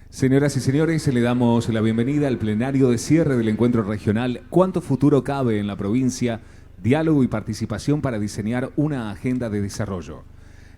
Señoras y señores, le damos la bienvenida al plenario de cierre del encuentro regional ¿Cuánto futuro cabe en la provincia? Diálogo y participación para diseñar una agenda de desarrollo.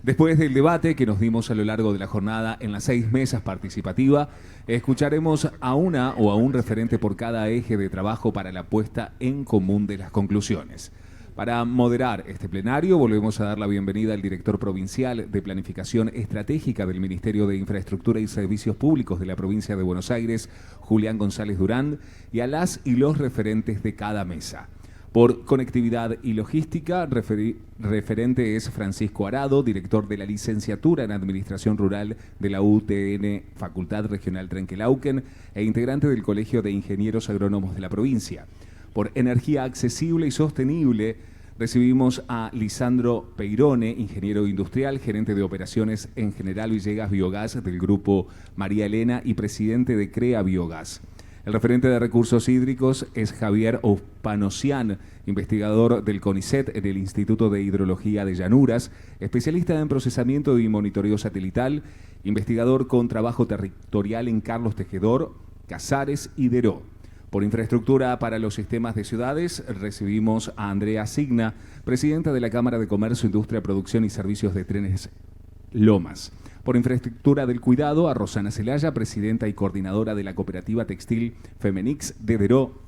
Después del debate que nos dimos a lo largo de la jornada en las 6 mesas participativas, escucharemos a una o a un referente por cada eje de trabajo para la puesta en común de las conclusiones. Para moderar este plenario, volvemos a dar la bienvenida al director provincial de Planificación Estratégica del Ministerio de Infraestructura y Servicios Públicos de la provincia de Buenos Aires, Julián González Durán, y a las y los referentes de cada mesa. Por conectividad y logística, referente es Francisco Arado, director de la licenciatura en Administración Rural de la UTN Facultad Regional Trenquelauquen e integrante del Colegio de Ingenieros Agrónomos de la provincia. Por energía accesible y sostenible, recibimos a Lisandro Peirone, ingeniero industrial, gerente de operaciones en General Villegas Biogás del grupo María Elena y presidente de CREA Biogás. El referente de recursos hídricos es Javier Ospanosian, investigador del CONICET del Instituto de Hidrología de Llanuras, especialista en procesamiento y monitoreo satelital, investigador con trabajo territorial en Carlos Tejedor, Casares y Deró. Por infraestructura para los sistemas de ciudades, recibimos a Andrea Signa, presidenta de la Cámara de Comercio, Industria, Producción y Servicios de Trenes Lomas. Por infraestructura del cuidado, a Rosana Celaya, presidenta y coordinadora de la cooperativa textil Femenix de Deró.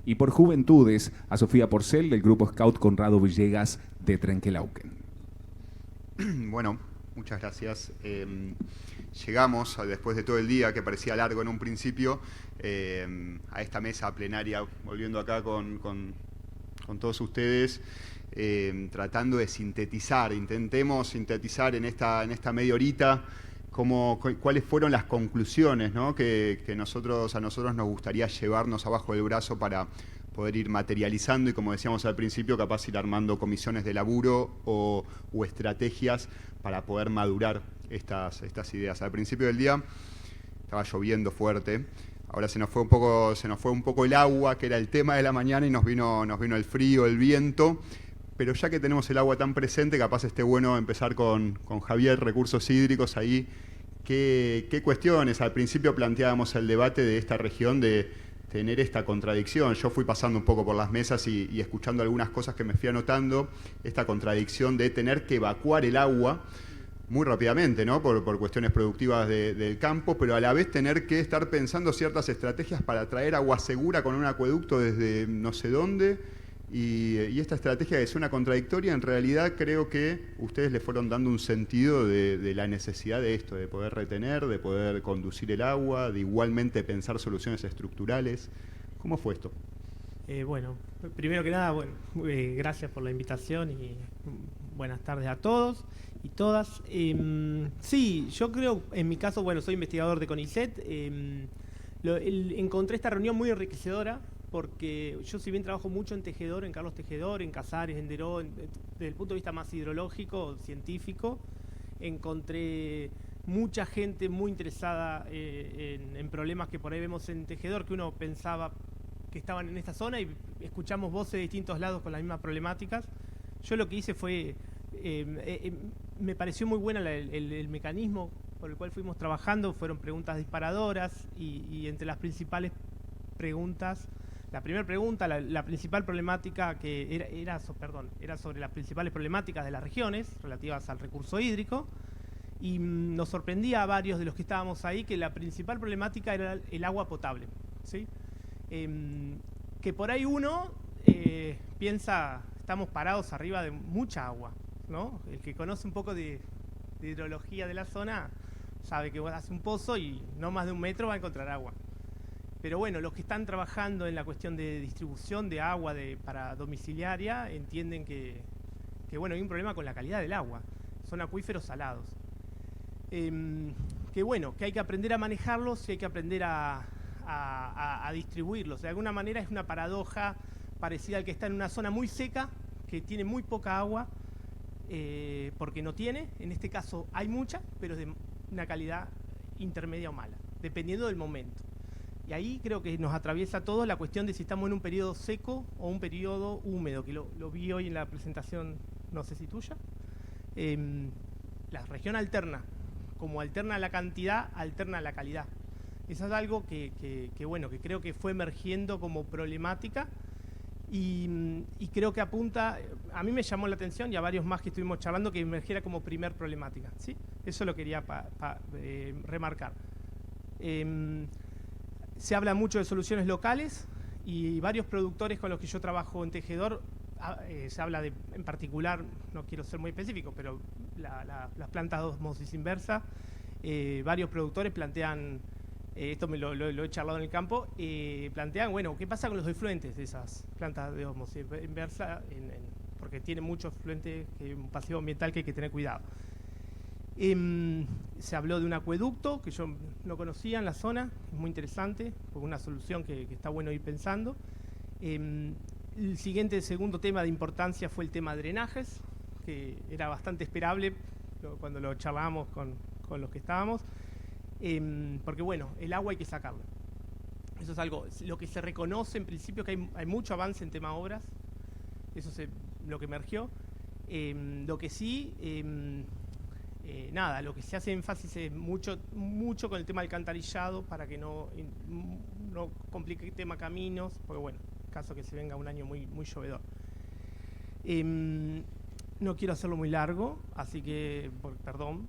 Y por juventudes, a Sofía Porcel, del grupo Scout Conrado Villegas de Trenquelauquen. Bueno, muchas gracias. Llegamos, después de todo el día, que parecía largo en un principio, a esta mesa plenaria, volviendo acá con todos ustedes, tratando de sintetizar. Intentemos sintetizar en esta media horita cuáles fueron las conclusiones, ¿no? que a nosotros nos gustaría llevarnos abajo del brazo para poder ir materializando y, como decíamos al principio, capaz ir armando comisiones de laburo o estrategias para poder madurar estas ideas. Al principio del día estaba lloviendo fuerte, ahora se nos fue un poco el agua, que era el tema de la mañana, y nos vino el frío, el viento, pero ya que tenemos el agua tan presente, capaz esté bueno empezar con Javier, recursos hídricos, ahí. ¿Qué cuestiones? Al principio planteábamos el debate de esta región de tener esta contradicción. Yo fui pasando un poco por las mesas y escuchando algunas cosas que me fui anotando, esta contradicción de tener que evacuar el agua muy rápidamente, ¿no? por cuestiones productivas del campo, pero a la vez tener que estar pensando ciertas estrategias para traer agua segura con un acueducto desde no sé dónde, y esta estrategia que suena contradictoria, en realidad creo que ustedes le fueron dando un sentido de la necesidad de esto, de poder retener, de poder conducir el agua, de igualmente pensar soluciones estructurales. ¿Cómo fue esto? Bueno, primero que nada, gracias por la invitación y buenas tardes a todos y todas. Sí, yo creo, en mi caso, soy investigador de CONICET, encontré esta reunión muy enriquecedora porque yo, si bien trabajo mucho en Tejedor, en Carlos Tejedor, en Casares, en Deró, desde el punto de vista más hidrológico, científico, encontré mucha gente muy interesada en problemas que por ahí vemos en Tejedor, que uno pensaba que estaban en esta zona, y escuchamos voces de distintos lados con las mismas problemáticas. Yo lo que hice fue, me pareció muy buena el mecanismo por el cual fuimos trabajando. Fueron preguntas disparadoras y entre las principales preguntas, la primera pregunta, la principal problemática que era sobre las principales problemáticas de las regiones relativas al recurso hídrico, y nos sorprendía a varios de los que estábamos ahí que la principal problemática era el agua potable, ¿sí? Que por ahí uno piensa, estamos parados arriba de mucha agua, ¿no? El que conoce un poco de hidrología de la zona sabe que vos haces un pozo y no más de 1 metro va a encontrar agua. Pero bueno, los que están trabajando en la cuestión de distribución de agua para domiciliaria entienden que hay un problema con la calidad del agua. Son acuíferos salados. Que hay que aprender a manejarlos y hay que aprender a distribuirlos. De alguna manera es una paradoja parecida al que está en una zona muy seca, que tiene muy poca agua, porque no tiene. En este caso hay mucha, pero es de una calidad intermedia o mala, dependiendo del momento. Y ahí creo que nos atraviesa todo la cuestión de si estamos en un periodo seco o un periodo húmedo, que lo vi hoy en la presentación, no sé si tuya. La región alterna, como alterna la cantidad, alterna la calidad. Eso es algo que bueno, que creo que fue emergiendo como problemática y creo que apunta, a mí me llamó la atención y a varios más que estuvimos charlando, que emergiera como primer problemática, ¿sí? Eso lo quería remarcar. Se habla mucho de soluciones locales y varios productores con los que yo trabajo en Tejedor, se habla de, en particular, no quiero ser muy específico, pero las plantas de osmosis inversa, varios productores plantean, esto lo he charlado en el campo, plantean, bueno, ¿qué pasa con los efluentes de esas plantas de osmosis inversa? Porque tiene muchos efluentes, un pasivo ambiental que hay que tener cuidado. Se habló de un acueducto que yo no conocía en la zona, es muy interesante, porque una solución que está bueno ir pensando. El segundo tema de importancia fue el tema de drenajes, que era bastante esperable cuando lo charlábamos con los que estábamos, porque bueno, el agua hay que sacarlo. Eso es algo, lo que se reconoce en principio, que hay mucho avance en tema obras, eso es lo que emergió. Lo que sí, lo que se hace énfasis es mucho con el tema del alcantarillado para que no complique el tema caminos, porque bueno, caso que se venga un año muy llovedor. No quiero hacerlo muy largo, así que, perdón,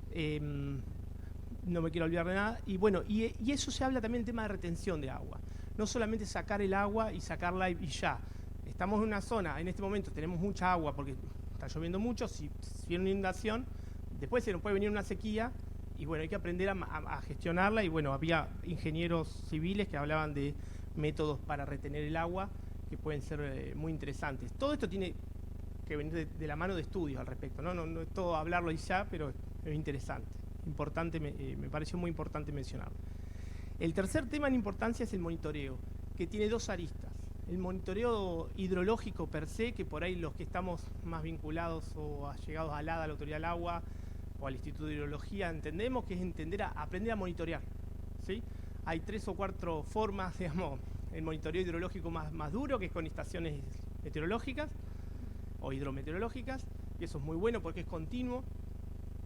no me quiero olvidar de nada. Y bueno, y eso se habla también del tema de retención de agua. No solamente sacar el agua y sacarla y ya. Estamos en una zona, en este momento tenemos mucha agua porque está lloviendo mucho, si viene una inundación, después se nos puede venir una sequía y bueno, hay que aprender a gestionarla y bueno, había ingenieros civiles que hablaban de métodos para retener el agua que pueden ser muy interesantes. Todo esto tiene que venir de la mano de estudios al respecto, no es todo hablarlo y ya, pero es interesante. Me pareció muy importante mencionarlo. El tercer tema en importancia es el monitoreo, que tiene dos aristas. El monitoreo hidrológico per se, que por ahí los que estamos más vinculados o allegados a la Autoridad del Agua o al Instituto de Hidrología entendemos que es aprender a monitorear, ¿sí? Hay 3 o 4 formas, digamos, el monitoreo hidrológico más duro, que es con estaciones meteorológicas o hidrometeorológicas, y eso es muy bueno porque es continuo.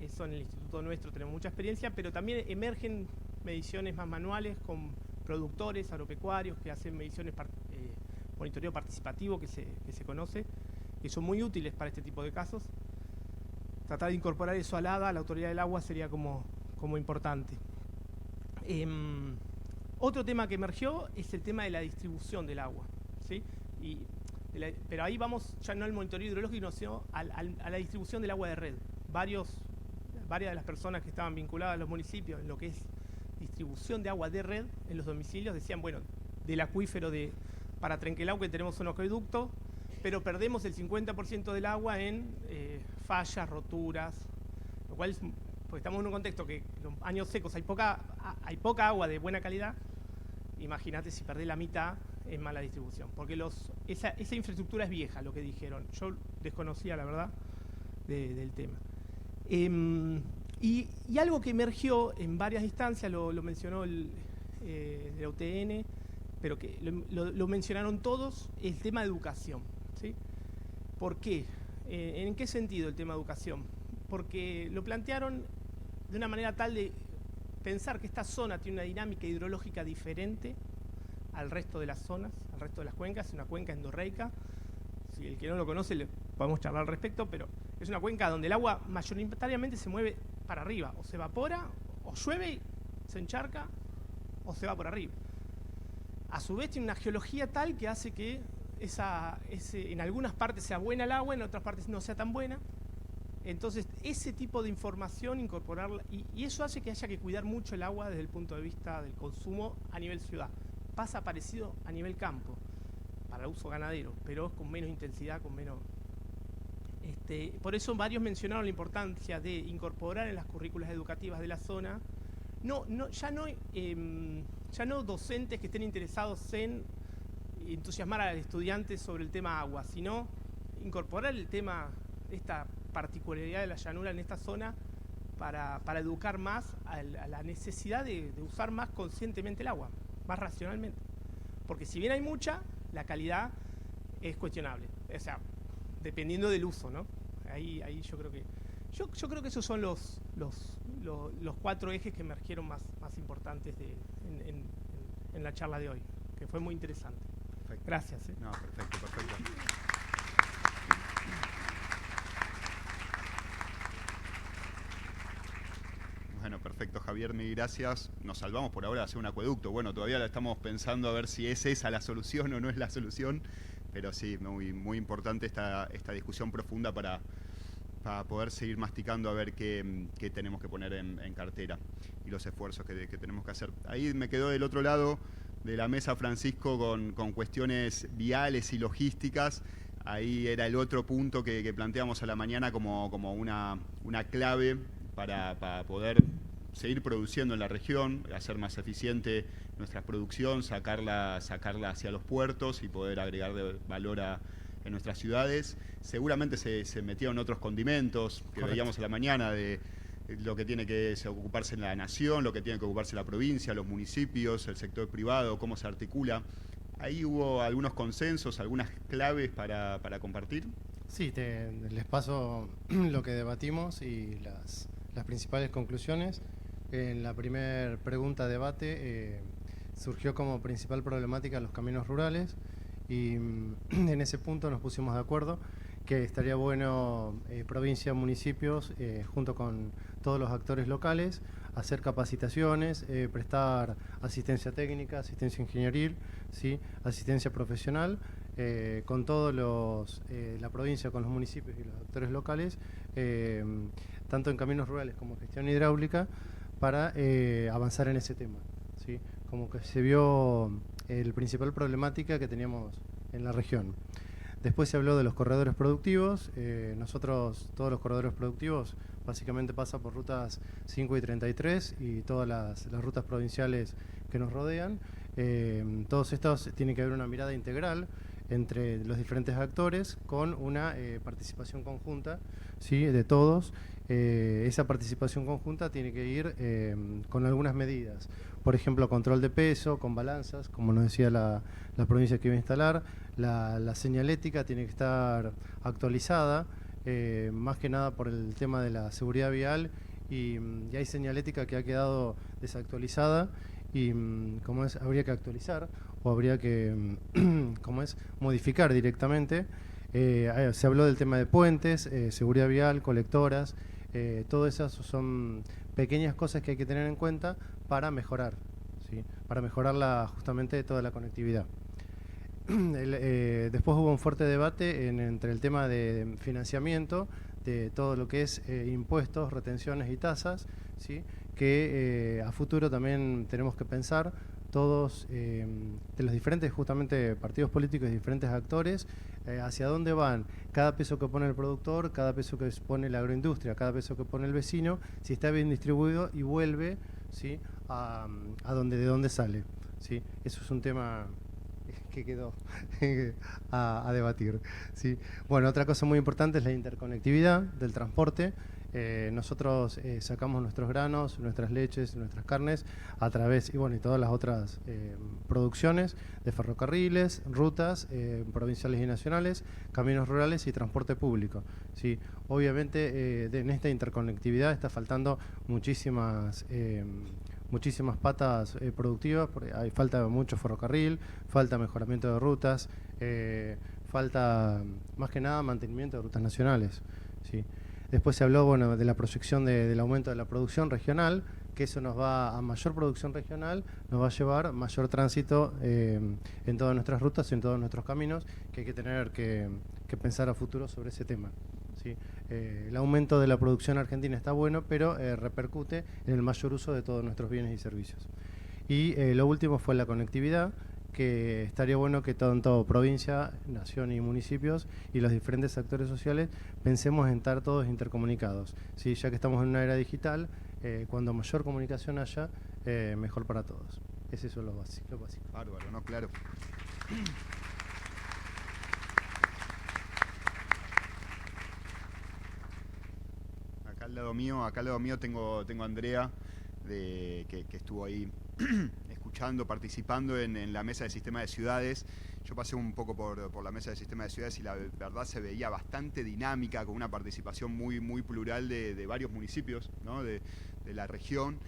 Eso en el instituto nuestro tenemos mucha experiencia, pero también emergen mediciones más manuales con productores agropecuarios que hacen mediciones, monitoreo participativo que se conoce, que son muy útiles para este tipo de casos. Tratar de incorporar eso a la Autoridad del Agua sería como importante. Otro tema que emergió es el tema de la distribución del agua, ¿sí? Pero ahí vamos ya no al monitoreo hidrológico, sino a la distribución del agua de red. Varias de las personas que estaban vinculadas a los municipios en lo que es distribución de agua de red en los domicilios decían, bueno, del acuífero para Trenquelauquen tenemos un acueducto, pero perdemos el 50% del agua en fallas, roturas, lo cual es, porque estamos en un contexto que en los años secos hay poca agua de buena calidad. Imagínate si perdés la mitad en mala distribución, porque esa infraestructura es vieja, lo que dijeron. Yo desconocía, la verdad, del tema. Y algo que emergió en varias instancias, lo mencionó el UTN, pero que lo mencionaron todos, el tema de educación, ¿sí? ¿Por qué? ¿En qué sentido el tema de educación? Porque lo plantearon de una manera tal de pensar que esta zona tiene una dinámica hidrológica diferente al resto de las zonas, al resto de las cuencas. Es una cuenca endorreica. Si el que no lo conoce, le podemos charlar al respecto, pero es una cuenca donde el agua mayoritariamente se mueve para arriba, o se evapora, o llueve y se encharca, o se va por arriba. A su vez tiene una geología tal que hace que en algunas partes sea buena el agua, en otras partes no sea tan buena. Entonces, ese tipo de información, incorporarla, y eso hace que haya que cuidar mucho el agua desde el punto de vista del consumo a nivel ciudad. Pasa parecido a nivel campo, para uso ganadero, pero con menos intensidad, con menos... por eso varios mencionaron la importancia de incorporar en las currículas educativas de la zona, ya no docentes que estén interesados en entusiasmar al estudiante sobre el tema agua, sino incorporar el tema, esta particularidad de la llanura en esta zona para educar más a la necesidad de usar más conscientemente el agua, más racionalmente. Porque si bien hay mucha, la calidad es cuestionable, o sea, dependiendo del uso, ¿no? Ahí yo creo que Yo creo que esos son los 4 ejes que emergieron más importantes en la charla de hoy, que fue muy interesante. Perfecto. Gracias. No, perfecto. Bueno, perfecto, Javier, mil gracias. Nos salvamos por ahora de hacer un acueducto. Bueno, todavía la estamos pensando a ver si es esa la solución o no es la solución, pero sí, muy importante esta discusión profunda para poder seguir masticando a ver qué tenemos que poner en cartera y los esfuerzos que tenemos que hacer. Ahí me quedó del otro lado de la mesa Francisco con cuestiones viales y logísticas. Ahí era el otro punto que planteamos a la mañana como una clave para poder seguir produciendo en la región, hacer más eficiente nuestra producción, sacarla hacia los puertos y poder agregar valor en nuestras ciudades. Seguramente se metieron otros condimentos que Correcto. Veíamos a la mañana de lo que tiene que ocuparse la nación, lo que tiene que ocuparse la provincia, los municipios, el sector privado, cómo se articula. Ahí hubo algunos consensos, algunas claves para compartir. Sí, les paso lo que debatimos y las principales conclusiones. En la primera pregunta debate surgió como principal problemática los caminos rurales y en ese punto nos pusimos de acuerdo que estaría bueno provincia, municipios, junto con todos los actores locales, hacer capacitaciones, prestar asistencia técnica, asistencia ingenieril, ¿sí? Asistencia profesional, con todos la provincia, con los municipios y los actores locales, tanto en caminos rurales como en gestión hidráulica, para avanzar en ese tema, ¿sí? Como que se vio el principal problemática que teníamos en la región. Después se habló de los corredores productivos. Nosotros, todos los corredores productivos, básicamente pasa por rutas 5 y 33 y todas las rutas provinciales que nos rodean. Todos estos tienen que haber una mirada integral entre los diferentes actores con una participación conjunta, ¿sí? De todos. Esa participación conjunta tiene que ir con algunas medidas. Por ejemplo, control de peso, con balanzas, como nos decía la provincia que iba a instalar. La señalética tiene que estar actualizada, más que nada por el tema de la seguridad vial, y hay señalética que ha quedado desactualizada y habría que actualizar o habría que modificar directamente. Se habló del tema de puentes, seguridad vial, colectoras. Todas esas son pequeñas cosas que hay que tener en cuenta para mejorar, ¿sí? Para mejorar justamente toda la conectividad. Después hubo un fuerte debate entre el tema de financiamiento de todo lo que es impuestos, retenciones y tasas, ¿sí? Que a futuro también tenemos que pensar todos de los diferentes justamente partidos políticos y diferentes actores, hacia dónde van cada peso que pone el productor, cada peso que pone la agroindustria, cada peso que pone el vecino, si está bien distribuido y vuelve, ¿sí? de dónde sale, ¿sí? Eso es un tema que quedó a debatir, ¿sí? Bueno, otra cosa muy importante es la interconectividad del transporte. Nosotros sacamos nuestros granos, nuestras leches, nuestras carnes a través, y todas las otras producciones de ferrocarriles, rutas provinciales y nacionales, caminos rurales y transporte público, ¿sí? Obviamente en esta interconectividad está faltando muchísimas patas productivas, porque hay falta mucho ferrocarril, falta mejoramiento de rutas, falta más que nada mantenimiento de rutas nacionales, ¿sí? Después se habló de la proyección del aumento de la producción regional, que eso nos va a mayor producción regional, nos va a llevar mayor tránsito en todas nuestras rutas y en todos nuestros caminos, que hay que tener que pensar a futuro sobre ese tema, ¿sí? El aumento de la producción argentina está bueno, pero repercute en el mayor uso de todos nuestros bienes y servicios. Y lo último fue la conectividad, que estaría bueno que tanto provincia, nación y municipios y los diferentes actores sociales pensemos en estar todos intercomunicados, ¿sí? Ya que estamos en una era digital, cuando mayor comunicación haya, mejor para todos. Es eso lo básico. Bárbaro, ¿no? Claro. Acá al lado mío tengo a Andrea, que estuvo ahí escuchando, participando en la mesa de sistema de ciudades. Yo pasé un poco por la mesa de sistema de ciudades y la verdad se veía bastante dinámica, con una participación muy plural de varios municipios, ¿no? de la región.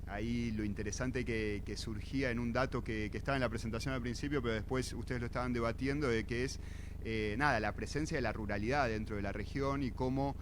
Ahí lo interesante que surgía en un dato que estaba en la presentación al principio, pero después ustedes lo estaban debatiendo, de que es la presencia de la ruralidad dentro de la región y cómo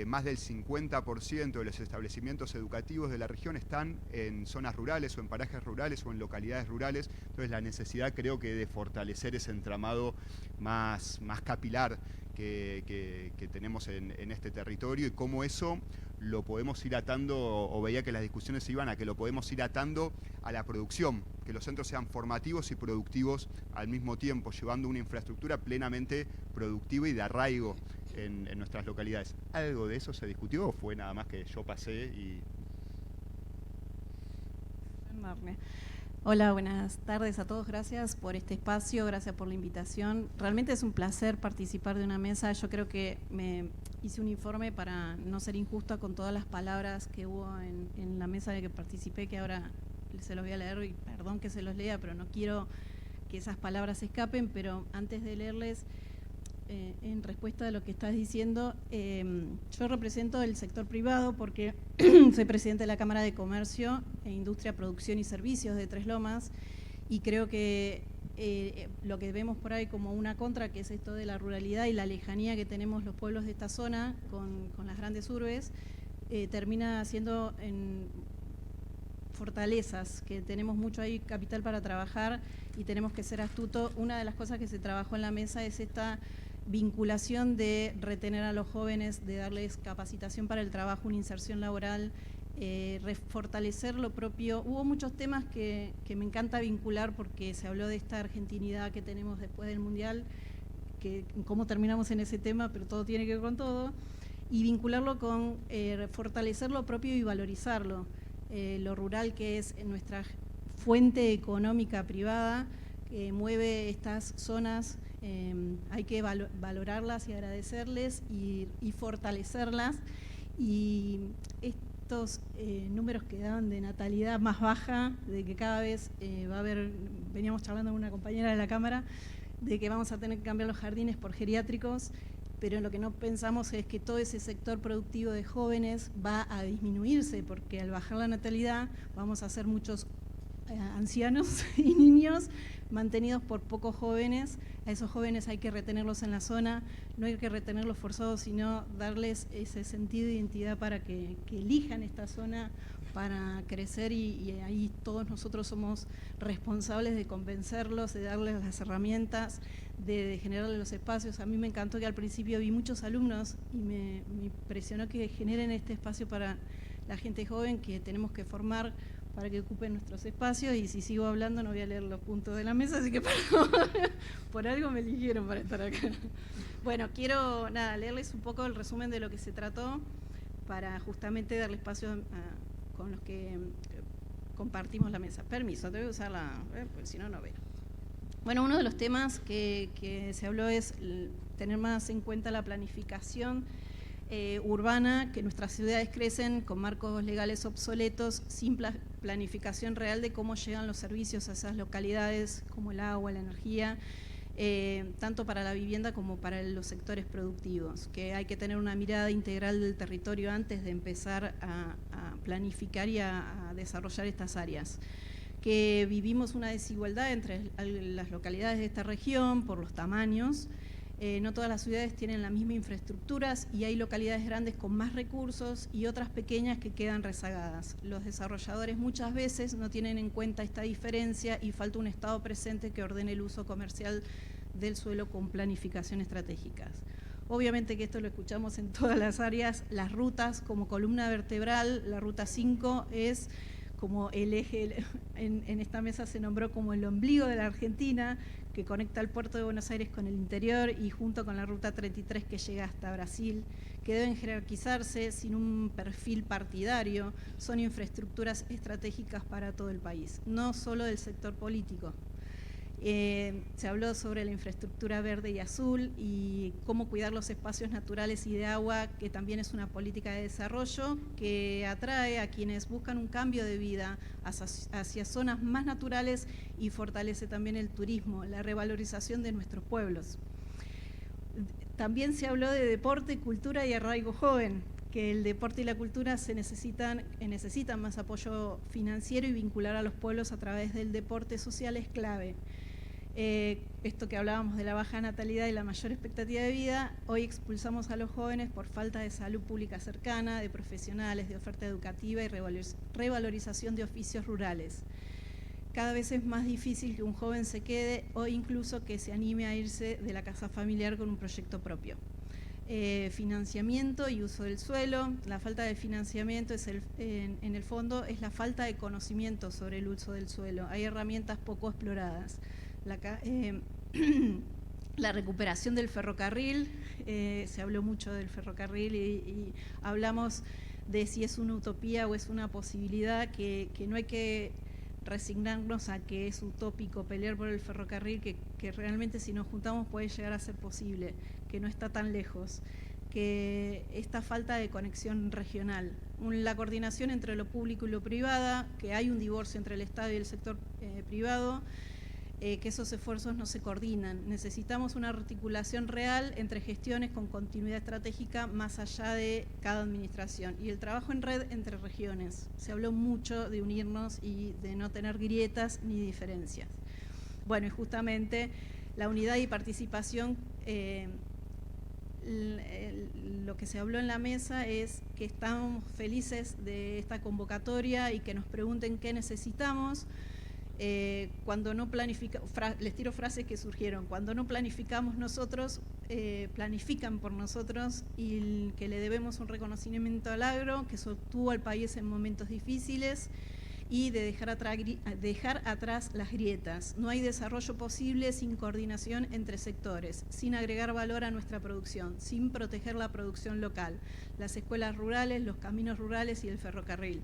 más del 50% de los establecimientos educativos de la región están en zonas rurales o en parajes rurales o en localidades rurales. Entonces la necesidad, creo que, de fortalecer ese entramado más capilar que tenemos en este territorio, y cómo eso lo podemos ir atando, o veía que las discusiones se iban a que lo podemos ir atando a la producción, que los centros sean formativos y productivos al mismo tiempo, llevando una infraestructura plenamente productiva y de arraigo en nuestras localidades. ¿Algo de eso se discutió o fue nada más que yo pasé y...? Hola, buenas tardes a todos. Gracias por este espacio, gracias por la invitación. Realmente es un placer participar de una mesa. Yo creo que me hice un informe para no ser injusta con todas las palabras que hubo en la mesa de que participé, que ahora se los voy a leer, y perdón que se los lea, pero no quiero que esas palabras se escapen. Pero antes de leerles, en respuesta a lo que estás diciendo, yo represento el sector privado porque soy presidente de la Cámara de Comercio e Industria, Producción y Servicios de Tres Lomas, y creo que lo que vemos por ahí como una contra, que es esto de la ruralidad y la lejanía que tenemos los pueblos de esta zona con las grandes urbes, termina siendo en fortalezas, que tenemos mucho ahí capital para trabajar y tenemos que ser astutos. Una de las cosas que se trabajó en la mesa es esta vinculación de retener a los jóvenes, de darles capacitación para el trabajo, una inserción laboral, fortalecer lo propio. Hubo muchos temas que me encanta vincular, porque se habló de esta argentinidad que tenemos después del Mundial, que cómo terminamos en ese tema, pero todo tiene que ver con todo, y vincularlo con fortalecer lo propio y valorizarlo. Lo rural, que es nuestra fuente económica privada, que mueve estas zonas, hay que valorarlas y agradecerles y fortalecerlas. Y estos números que daban de natalidad más baja, de que cada vez va a haber, veníamos charlando con una compañera de la Cámara, de que vamos a tener que cambiar los jardines por geriátricos, pero lo que no pensamos es que todo ese sector productivo de jóvenes va a disminuirse, porque al bajar la natalidad vamos a hacer muchos ancianos y niños mantenidos por pocos jóvenes. A esos jóvenes hay que retenerlos en la zona, no hay que retenerlos forzados, sino darles ese sentido de identidad para que elijan esta zona para crecer, y ahí todos nosotros somos responsables de convencerlos, de darles las herramientas, de generarles los espacios. A mí me encantó que al principio vi muchos alumnos y me impresionó que generen este espacio para la gente joven, que tenemos que formar para que ocupen nuestros espacios. Y si sigo hablando no voy a leer los puntos de la mesa, así que por algo me eligieron para estar acá. Bueno, quiero leerles un poco el resumen de lo que se trató, para justamente darle espacio con los que compartimos la mesa. Permiso, te voy a usar porque si no, no veo. Bueno, uno de los temas que se habló es tener más en cuenta la planificación urbana, que nuestras ciudades crecen con marcos legales obsoletos, sin planificación real de cómo llegan los servicios a esas localidades, como el agua, la energía, tanto para la vivienda como para los sectores productivos, que hay que tener una mirada integral del territorio antes de empezar a planificar y a desarrollar estas áreas. Que vivimos una desigualdad entre las localidades de esta región por los tamaños. No todas las ciudades tienen la misma infraestructura y hay localidades grandes con más recursos y otras pequeñas que quedan rezagadas. Los desarrolladores muchas veces no tienen en cuenta esta diferencia y falta un Estado presente que ordene el uso comercial del suelo con planificación estratégicas. Obviamente que esto lo escuchamos en todas las áreas. Las rutas como columna vertebral, la ruta 5 es como el eje, en esta mesa se nombró como el ombligo de la Argentina, que conecta el puerto de Buenos Aires con el interior, y junto con la ruta 33 que llega hasta Brasil, que deben jerarquizarse sin un perfil partidario. Son infraestructuras estratégicas para todo el país, no solo del sector político. Se habló sobre la infraestructura verde y azul y cómo cuidar los espacios naturales y de agua, que también es una política de desarrollo que atrae a quienes buscan un cambio de vida hacia zonas más naturales y fortalece también el turismo, la revalorización de nuestros pueblos. También se habló de deporte, cultura y arraigo joven, que el deporte y la cultura necesitan más apoyo financiero y vincular a los pueblos a través del deporte social es clave. Esto que hablábamos de la baja natalidad y la mayor expectativa de vida, hoy expulsamos a los jóvenes por falta de salud pública cercana, de profesionales, de oferta educativa y revalorización de oficios rurales. Cada vez es más difícil que un joven se quede o incluso que se anime a irse de la casa familiar con un proyecto propio. Financiamiento y uso del suelo. La falta de financiamiento en el fondo es la falta de conocimiento sobre el uso del suelo. Hay herramientas poco exploradas. La recuperación del ferrocarril, se habló mucho del ferrocarril y hablamos de si es una utopía o es una posibilidad, que no hay que resignarnos a que es utópico pelear por el ferrocarril, que realmente si nos juntamos puede llegar a ser posible, que no está tan lejos, que esta falta de conexión regional, la coordinación entre lo público y lo privado, que hay un divorcio entre el Estado y el sector privado, que esos esfuerzos no se coordinan. Necesitamos una articulación real entre gestiones con continuidad estratégica más allá de cada administración. Y el trabajo en red entre regiones. Se habló mucho de unirnos y de no tener grietas ni diferencias. Bueno, y justamente la unidad y participación, lo que se habló en la mesa es que estamos felices de esta convocatoria y que nos pregunten qué necesitamos. Cuando no planificamos, les tiro frases que surgieron, cuando no planificamos nosotros, planifican por nosotros, y que le debemos un reconocimiento al agro, que sostuvo al país en momentos difíciles, y de dejar atrás las grietas. No hay desarrollo posible sin coordinación entre sectores, sin agregar valor a nuestra producción, sin proteger la producción local, las escuelas rurales, los caminos rurales y el ferrocarril.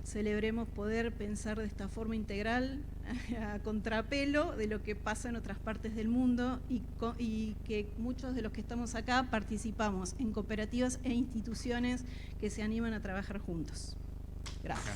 Celebremos poder pensar de esta forma integral, a contrapelo de lo que pasa en otras partes del mundo, y que muchos de los que estamos acá participamos en cooperativas e instituciones que se animan a trabajar juntos. Gracias.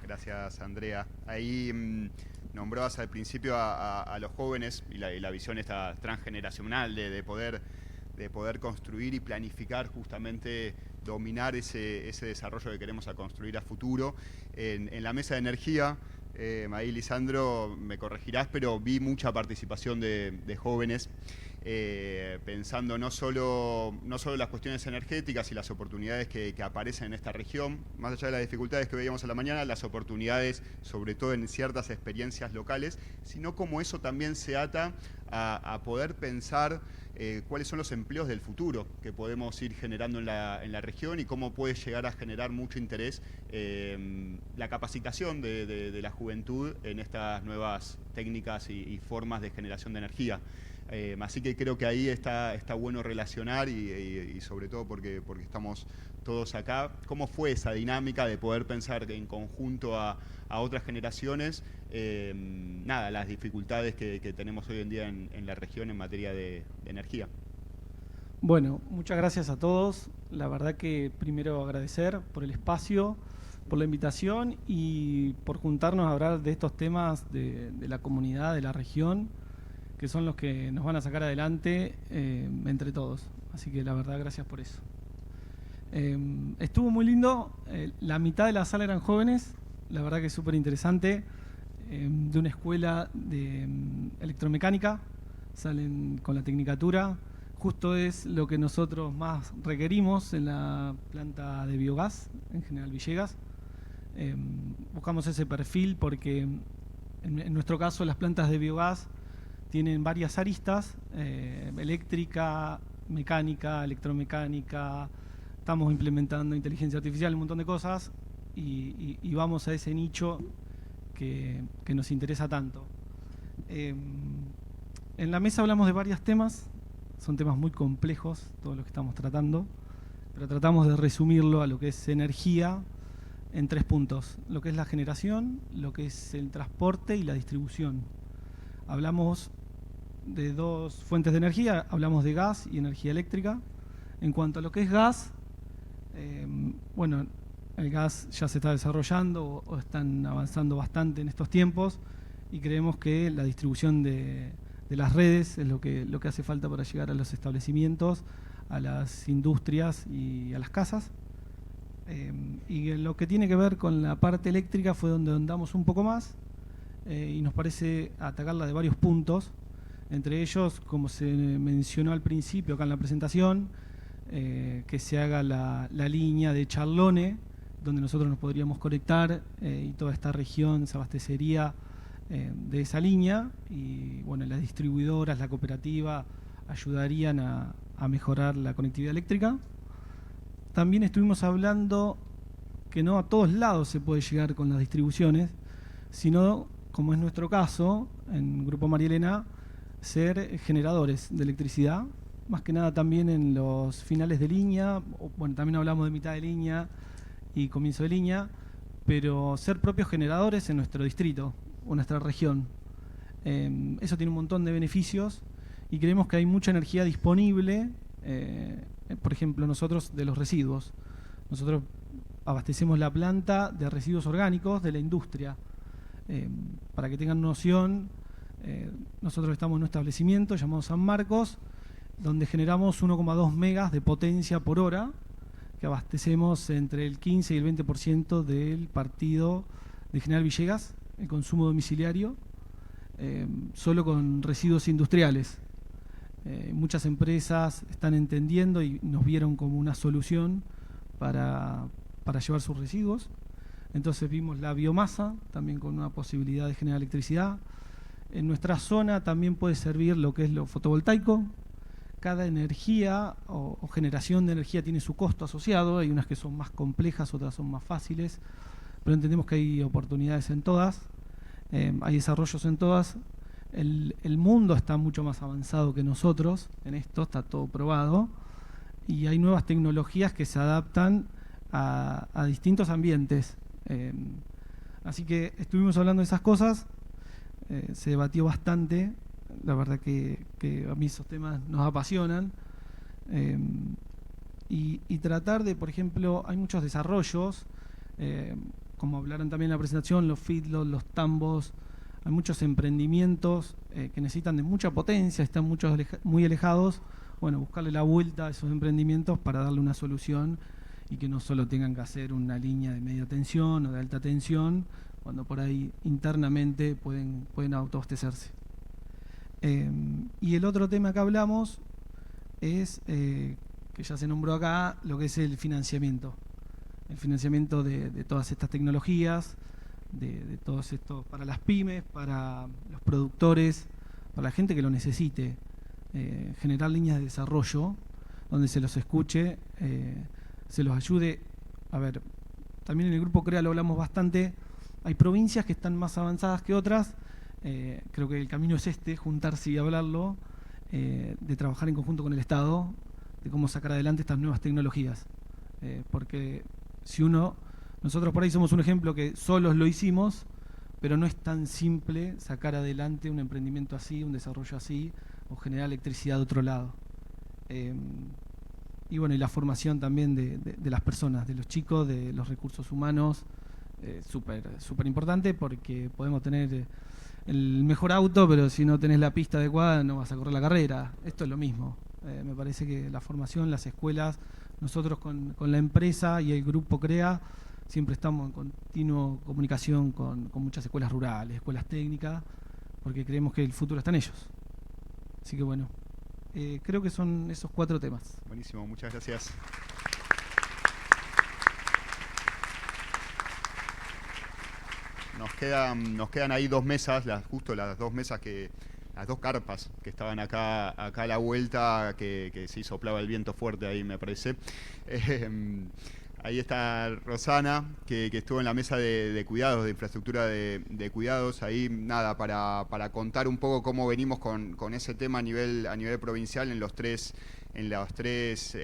Gracias, Andrea. Ahí nombrabas al principio a los jóvenes y la visión esta transgeneracional de poder construir y planificar, justamente dominar ese desarrollo que queremos construir a futuro. En la mesa de energía, ahí Lisandro, me corregirás, pero vi mucha participación de jóvenes, pensando no solo las cuestiones energéticas y las oportunidades que aparecen en esta región, más allá de las dificultades que veíamos a la mañana, las oportunidades sobre todo en ciertas experiencias locales, sino como eso también se ata a poder pensar cuáles son los empleos del futuro que podemos ir generando en la región y cómo puede llegar a generar mucho interés la capacitación de la juventud en estas nuevas técnicas y formas de generación de energía. Así que creo que ahí está bueno relacionar y sobre todo porque estamos todos acá. ¿Cómo fue esa dinámica de poder pensar en conjunto a otras generaciones? Las dificultades que tenemos hoy en día en la región en materia de energía. Bueno, muchas gracias a todos. La verdad que primero agradecer por el espacio, por la invitación y por juntarnos a hablar de estos temas de la comunidad, de la región, que son los que nos van a sacar adelante entre todos. Así que la verdad, gracias por eso. Estuvo muy lindo. La mitad de la sala eran jóvenes, la verdad que es súper interesante, de una escuela de electromecánica, salen con la tecnicatura. Justo es lo que nosotros más requerimos en la planta de biogás, en General Villegas. Buscamos ese perfil porque en nuestro caso las plantas de biogás tienen varias aristas, eléctrica, mecánica, electromecánica, estamos implementando inteligencia artificial, un montón de cosas, y vamos a ese nicho que nos interesa tanto. En la mesa hablamos de varios temas, son temas muy complejos, todos los que estamos tratando, pero tratamos de resumirlo a lo que es energía en 3 puntos: lo que es la generación, lo que es el transporte y la distribución. Hablamos de 2 fuentes de energía, hablamos de gas y energía eléctrica. En cuanto a lo que es gas, bueno, el gas ya se está desarrollando o están avanzando bastante en estos tiempos, y creemos que la distribución de las redes es lo que hace falta para llegar a los establecimientos, a las industrias y a las casas. Y en lo que tiene que ver con la parte eléctrica fue donde andamos un poco más, y nos parece atacarla de varios puntos, entre ellos, como se mencionó al principio acá en la presentación, que se haga la línea de Charlone, donde nosotros nos podríamos conectar, y toda esta región se abastecería de esa línea, y bueno, las distribuidoras, la cooperativa ayudarían a mejorar la conectividad eléctrica. También estuvimos hablando que no a todos lados se puede llegar con las distribuciones, sino, como es nuestro caso, en Grupo María Elena, ser generadores de electricidad, más que nada también en los finales de línea, bueno, también hablamos de mitad de línea y comienzo de línea, pero ser propios generadores en nuestro distrito o nuestra región. Eso tiene un montón de beneficios, y creemos que hay mucha energía disponible, por ejemplo, nosotros de los residuos. Nosotros abastecemos la planta de residuos orgánicos de la industria. Para que tengan noción, nosotros estamos en un establecimiento llamado San Marcos, donde generamos 1,2 megas de potencia por hora, que abastecemos entre el 15 y el 20% del partido de General Villegas, el consumo domiciliario, solo con residuos industriales. Muchas empresas están entendiendo y nos vieron como una solución para llevar sus residuos. Entonces vimos la biomasa también con una posibilidad de generar electricidad. En nuestra zona también puede servir lo que es lo fotovoltaico. Cada energía o generación de energía tiene su costo asociado. Hay unas que son más complejas, otras son más fáciles, pero entendemos que hay oportunidades en todas, hay desarrollos en todas. El mundo está mucho más avanzado que nosotros en esto, está todo probado, y hay nuevas tecnologías que se adaptan a distintos ambientes. Así que estuvimos hablando de esas cosas, se debatió bastante. La verdad que a mí esos temas nos apasionan, y tratar de, por ejemplo, hay muchos desarrollos, como hablaron también en la presentación, los feedlots, los tambos. Hay muchos emprendimientos que necesitan de mucha potencia, están muy alejados. Bueno, buscarle la vuelta a esos emprendimientos para darle una solución, y que no solo tengan que hacer una línea de media tensión o de alta tensión, cuando por ahí internamente pueden autoabastecerse. Y el otro tema que hablamos es, que ya se nombró acá, lo que es el financiamiento. El financiamiento de todas estas tecnologías, de todos estos, para las pymes, para los productores, para la gente que lo necesite. Generar líneas de desarrollo donde se los escuche, se los ayude. A ver, también en el Grupo CREA lo hablamos bastante. Hay provincias que están más avanzadas que otras. Creo que el camino es juntarse y hablarlo, de trabajar en conjunto con el Estado, de cómo sacar adelante estas nuevas tecnologías. Porque nosotros por ahí somos un ejemplo que solos lo hicimos, pero no es tan simple sacar adelante un emprendimiento así, un desarrollo así, o generar electricidad de otro lado. Y bueno, y la formación también de las personas, de los chicos, de los recursos humanos, súper importante, porque podemos tener el mejor auto, pero si no tenés la pista adecuada no vas a correr la carrera. Esto es lo mismo. Me parece que la formación, las escuelas, nosotros con la empresa y el Grupo CREA siempre estamos en continua comunicación con muchas escuelas rurales, escuelas técnicas, porque creemos que el futuro está en ellos. Así que bueno, creo que son esos 4 temas. Buenísimo, muchas gracias. Nos quedan ahí 2 mesas, justo las 2 mesas las 2 carpas que estaban acá a la vuelta, que se soplaba el viento fuerte ahí, me parece. Ahí está Rosana, que estuvo en la mesa de cuidados, de infraestructura de cuidados. Ahí, nada, para contar un poco cómo venimos con ese tema a nivel provincial en los 3 en las 3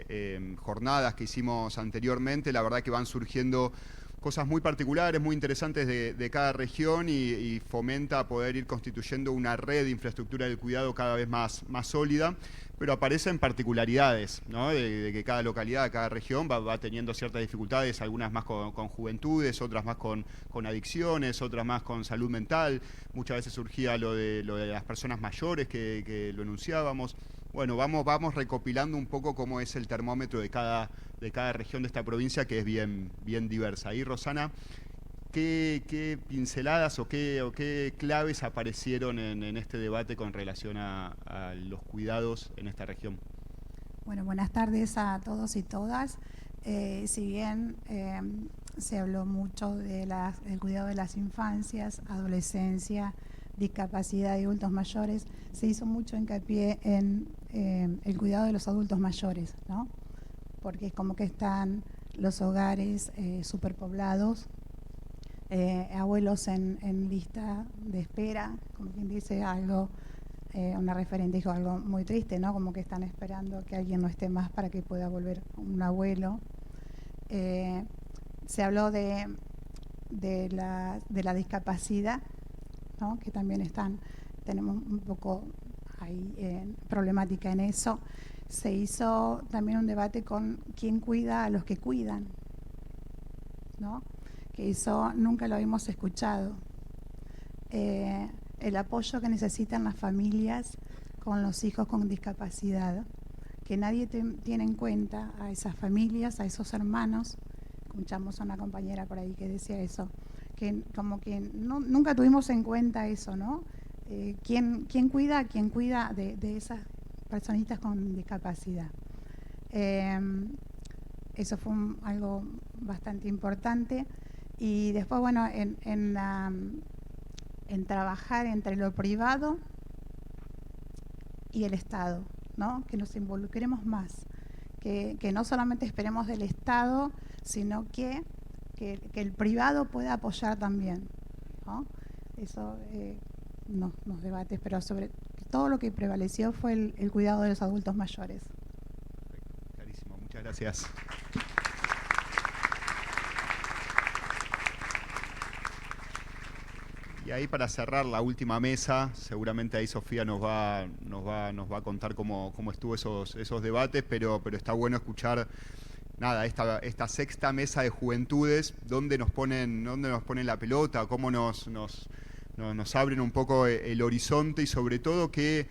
jornadas que hicimos anteriormente, la verdad que van surgiendo cosas muy particulares, muy interesantes de cada región y fomenta poder ir constituyendo una red de infraestructura del cuidado cada vez más sólida, pero aparecen particularidades, ¿no? de que cada localidad, cada región va teniendo ciertas dificultades, algunas más con juventudes, otras más con adicciones, otras más con salud mental. Muchas veces surgía lo de las personas mayores que lo enunciábamos. Bueno, vamos recopilando un poco cómo es el termómetro de cada región de esta provincia, que es bien diversa. Ahí, Rosana, ¿qué pinceladas o qué claves aparecieron en este debate con relación a los cuidados en esta región? Bueno, buenas tardes a todos y todas. Si bien se habló mucho del cuidado de las infancias, adolescencia, discapacidad y adultos mayores, se hizo mucho hincapié en el cuidado de los adultos mayores, ¿no? Porque es como que están los hogares superpoblados, abuelos en lista de espera, como quien dice algo, una referente dijo algo muy triste, ¿no? Como que están esperando que alguien no esté más para que pueda volver un abuelo. Se habló de la discapacidad, ¿no? Que también tenemos un poco ahí problemática en eso. Se hizo también un debate con quién cuida a los que cuidan, ¿no? Que eso nunca lo habíamos escuchado. El apoyo que necesitan las familias con los hijos con discapacidad, que nadie tiene en cuenta a esas familias, a esos hermanos. Escuchamos a una compañera por ahí que decía eso, que como que nunca tuvimos en cuenta eso, ¿no? ¿Quién cuida de esas personitas con discapacidad? Eso fue algo bastante importante. Y después, bueno, en trabajar entre lo privado y el Estado, ¿no? Que nos involucremos más, que no solamente esperemos del Estado, sino que el privado pueda apoyar también, ¿no? Eso los debates, pero sobre todo lo que prevaleció fue el cuidado de los adultos mayores. Perfecto, clarísimo, muchas gracias. Y ahí, para cerrar la última mesa, seguramente ahí Sofía nos va a contar cómo estuvo esos debates, pero está bueno escuchar nada, esta sexta mesa de juventudes, dónde nos ponen la pelota, cómo nos abren un poco el horizonte y sobre todo qué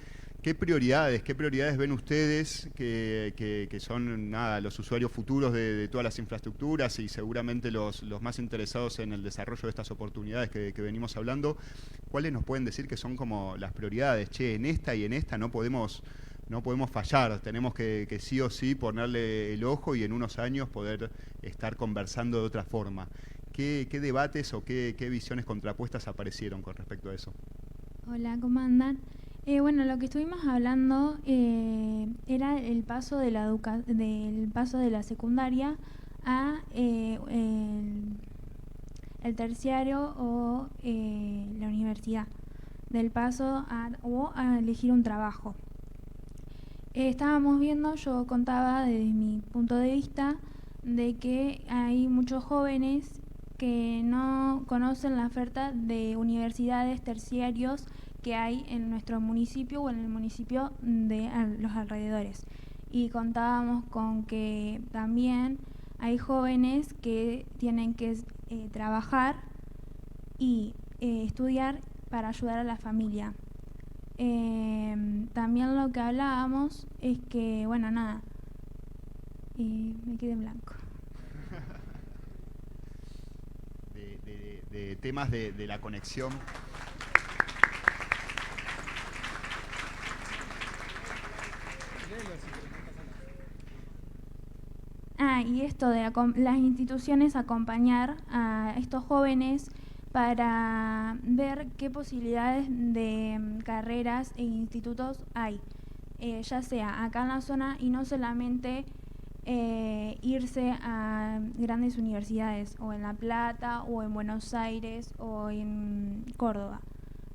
prioridades ven ustedes que son nada, los usuarios futuros de todas las infraestructuras y seguramente los más interesados en el desarrollo de estas oportunidades que venimos hablando. ¿Cuáles nos pueden decir que son como las prioridades? Che, en esta y en esta no podemos fallar, tenemos que sí o sí ponerle el ojo y en unos años poder estar conversando de otra forma. ¿Qué debates o qué visiones contrapuestas aparecieron con respecto a eso? Hola, ¿cómo andan? Bueno, lo que estuvimos hablando era el paso de la secundaria a el terciario o la universidad, del paso a elegir un trabajo. Estábamos viendo, yo contaba desde mi punto de vista, de que hay muchos jóvenes que no conocen la oferta de universidades, terciarios que hay en nuestro municipio o en el municipio de los alrededores. Y contábamos con que también hay jóvenes que tienen que trabajar y estudiar para ayudar a la familia. También lo que hablábamos es que, bueno, nada, me quedé en blanco. De temas de la conexión. Y esto de las instituciones acompañar a estos jóvenes para ver qué posibilidades de carreras e institutos hay, ya sea acá en la zona y no solamente irse a grandes universidades o en La Plata o en Buenos Aires o en Córdoba.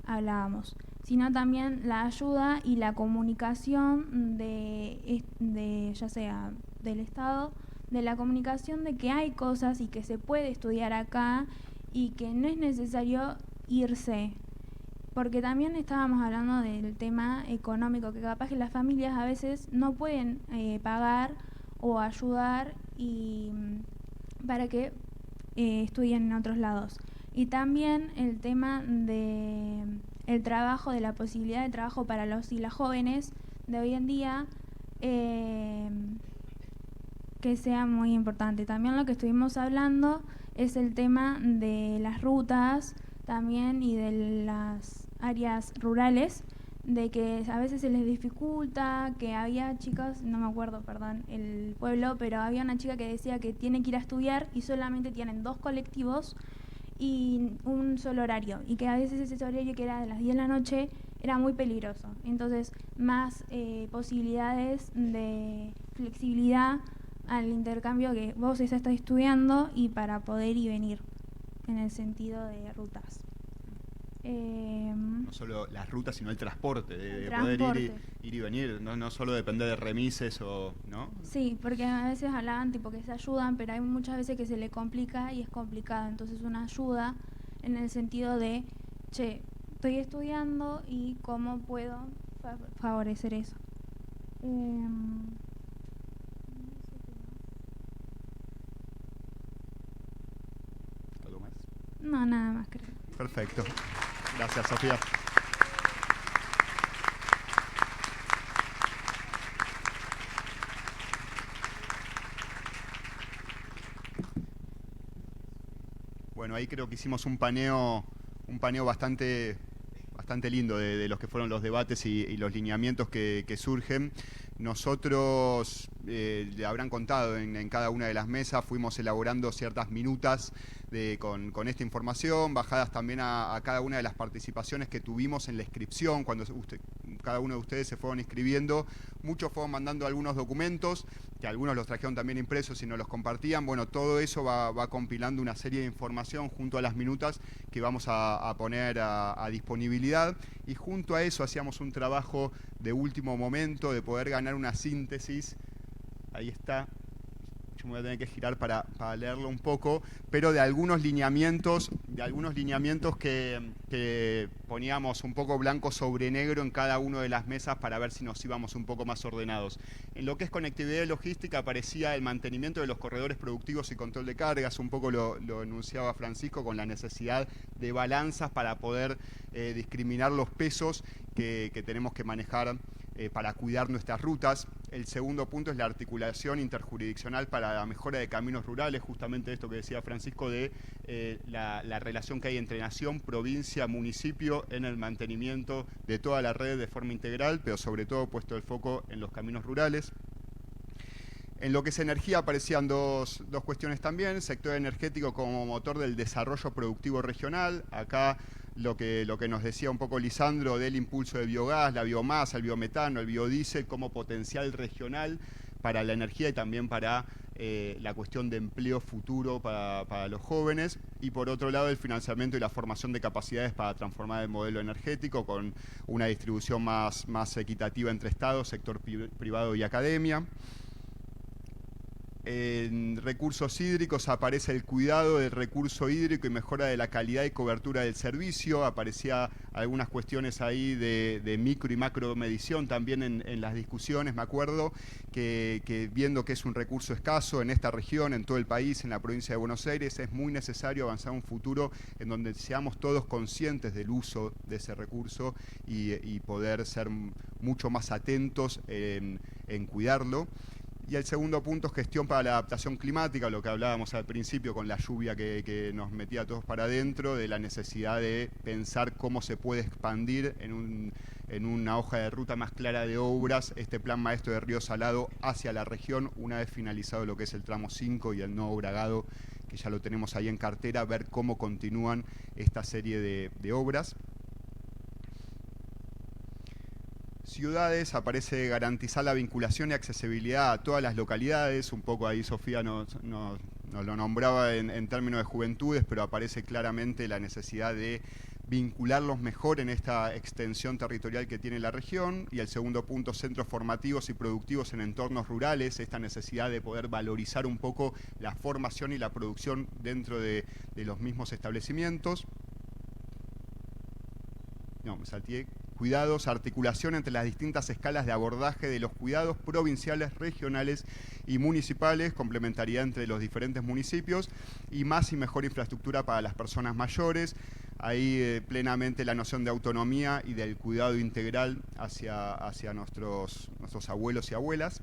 hablábamos, sino también la ayuda y la comunicación de ya sea del Estado, de la comunicación de que hay cosas y que se puede estudiar acá y que no es necesario irse. Porque también estábamos hablando del tema económico, que capaz que las familias a veces no pueden pagar o ayudar y para que estudien en otros lados. Y también el tema de el trabajo, de la posibilidad de trabajo para los y las jóvenes de hoy en día, que sea muy importante. También lo que estuvimos hablando es el tema de las rutas también y de las áreas rurales, de que a veces se les dificulta, que había chicas, no me acuerdo, perdón, el pueblo, pero había una chica que decía que tiene que ir a estudiar y solamente tienen 2 colectivos y un solo horario, y que a veces ese horario que era de las 10 de la noche era muy peligroso. Entonces, más posibilidades de flexibilidad al intercambio que vos estás estudiando y para poder ir y venir en el sentido de rutas. No solo las rutas, sino el transporte, de transporte. poder ir y venir, no solo depender de remises o, ¿no? Sí, porque a veces hablaban tipo que se ayudan, pero hay muchas veces que se le complica y es complicado. Entonces una ayuda en el sentido de, che, estoy estudiando y cómo puedo favorecer eso. ¿Algo más? No, nada más creo. Perfecto. Gracias, Sofía. Bueno, ahí creo que hicimos un paneo bastante lindo de los que fueron los debates y los lineamientos que surgen. Nosotros, le habrán contado en cada una de las mesas, fuimos elaborando ciertas minutas con esta información, bajadas también a cada una de las participaciones que tuvimos en la inscripción, cuando cada uno de ustedes se fueron inscribiendo. Muchos fueron mandando algunos documentos, que algunos los trajeron también impresos y nos los compartían. Bueno, todo eso va compilando una serie de información junto a las minutas que vamos a poner a disponibilidad, y junto a eso hacíamos un trabajo de último momento de poder ganar una síntesis. Ahí está. Yo me voy a tener que girar para leerlo un poco, pero de algunos lineamientos que poníamos un poco blanco sobre negro en cada una de las mesas para ver si nos íbamos un poco más ordenados. En lo que es conectividad y logística aparecía el mantenimiento de los corredores productivos y control de cargas, un poco lo enunciaba Francisco, con la necesidad de balanzas para poder discriminar los pesos que tenemos que manejar para cuidar nuestras rutas. El segundo punto es la articulación interjurisdiccional para la mejora de caminos rurales, justamente esto que decía Francisco de la relación que hay entre nación, provincia, municipio en el mantenimiento de toda la red de forma integral, pero sobre todo puesto el foco en los caminos rurales. En lo que es energía aparecían dos cuestiones también: sector energético como motor del desarrollo productivo regional. Acá lo que nos decía un poco Lisandro del impulso de biogás, la biomasa, el biometano, el biodiesel como potencial regional para la energía y también para la cuestión de empleo futuro para los jóvenes. Y por otro lado, el financiamiento y la formación de capacidades para transformar el modelo energético con una distribución más equitativa entre Estado, sector privado y academia. En recursos hídricos aparece el cuidado del recurso hídrico y mejora de la calidad y cobertura del servicio. Aparecía algunas cuestiones ahí de micro y macro medición también en las discusiones. Me acuerdo que viendo que es un recurso escaso en esta región, en todo el país, en la provincia de Buenos Aires, es muy necesario avanzar a un futuro en donde seamos todos conscientes del uso de ese recurso y poder ser mucho más atentos en cuidarlo. Y el segundo punto es gestión para la adaptación climática, lo que hablábamos al principio con la lluvia que nos metía a todos para adentro, de la necesidad de pensar cómo se puede expandir en una hoja de ruta más clara de obras este plan maestro de Río Salado hacia la región, una vez finalizado lo que es el tramo 5 y el nuevo Bragado, que ya lo tenemos ahí en cartera, ver cómo continúan esta serie de obras. Ciudades, aparece garantizar la vinculación y accesibilidad a todas las localidades. Un poco ahí Sofía nos lo nombraba en términos de juventudes, pero aparece claramente la necesidad de vincularlos mejor en esta extensión territorial que tiene la región. Y el segundo punto, centros formativos y productivos en entornos rurales, esta necesidad de poder valorizar un poco la formación y la producción dentro de los mismos establecimientos. No, me salteé. Cuidados, articulación entre las distintas escalas de abordaje de los cuidados provinciales, regionales y municipales, complementariedad entre los diferentes municipios y más y mejor infraestructura para las personas mayores. Ahí plenamente la noción de autonomía y del cuidado integral hacia nuestros abuelos y abuelas.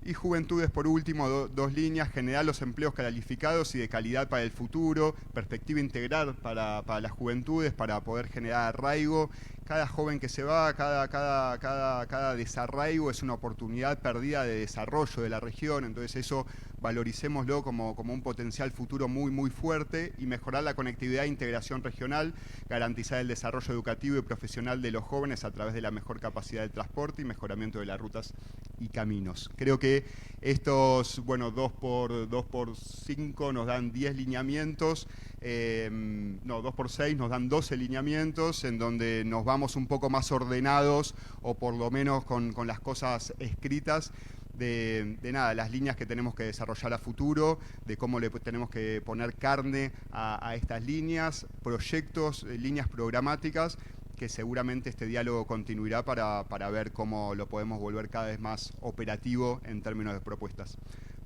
Y juventudes, por último, dos líneas: generar los empleos calificados y de calidad para el futuro, perspectiva integral para las juventudes, para poder generar arraigo. Cada joven que se va, cada desarraigo es una oportunidad perdida de desarrollo de la región, entonces eso valoricémoslo como un potencial futuro muy, muy fuerte, y mejorar la conectividad e integración regional, garantizar el desarrollo educativo y profesional de los jóvenes a través de la mejor capacidad de transporte y mejoramiento de las rutas y caminos. Creo que estos, bueno, 2 por 5 nos dan 10 lineamientos, 2 por 6 nos dan 12 lineamientos, en donde nos vamos un poco más ordenados, o por lo menos con las cosas escritas, de las líneas que tenemos que desarrollar a futuro, de cómo le tenemos que poner carne a estas líneas, proyectos, líneas programáticas, que seguramente este diálogo continuará para ver cómo lo podemos volver cada vez más operativo en términos de propuestas.